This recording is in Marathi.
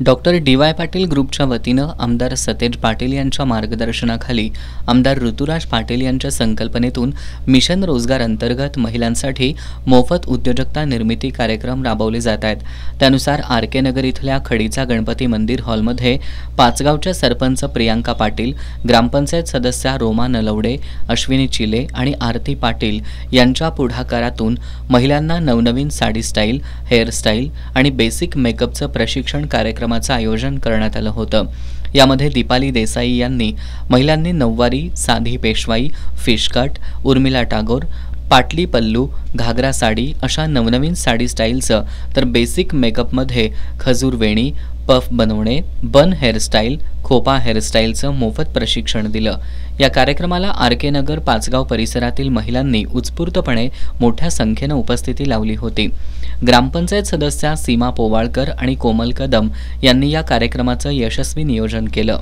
Doctor DY. पाटील ग्रुपच्या वतीनं आमदार सतेज पाटील यांच्या मार्गदर्शनाखाली आमदार ऋतुराज पाटील यांच्या संकल्पनेतून मिशन रोजगार अंतर्गत महिलांसाठी मोफत उद्योजकता निर्मिती कार्यक्रम राबवले जात आहेत। त्यानुसार आर.के. नगर इथल्या खडीचा गणपती मंदिर हॉलमध्ये पाचगावच्या सरपंच प्रियांका पाटील, ग्रामपंचायत सदस्या रोमा नलवडे, अश्विनी चिले आणि आरती पाटील यांच्या पुढाकारातून महिलांना नवनवीन साडी स्टाईल, हेअरस्टाईल आणि बेसिक मेकअपचं प्रशिक्षण कार्यक्रमाचं आयोजन करण्यात आलं होतं। यामध्ये दीपाली देसाई यांनी महिलांनी नऊवारी, साधी पेशवाई, फिश कट, उर्मिला टागोर, पाटली पल्लू, घागरा साडी अशा नवनवीन साडी स्टाईलचं तर बेसिक मेकअपमध्ये खजूर वेणी, पफ बनवणे, बन हेअरस्टाईल, खोपा हेअरस्टाईलचं मोफत प्रशिक्षण दिलं। या कार्यक्रमाला आर.के. नगर पाचगाव परिसरातील महिलांनी उत्स्फूर्तपणे मोठ्या संख्येनं उपस्थिती लावली होती। ग्रामपंचायत सदस्या सीमा पोवाळकर आणि कोमल कदम यांनी या कार्यक्रमाचं यशस्वी नियोजन केलं।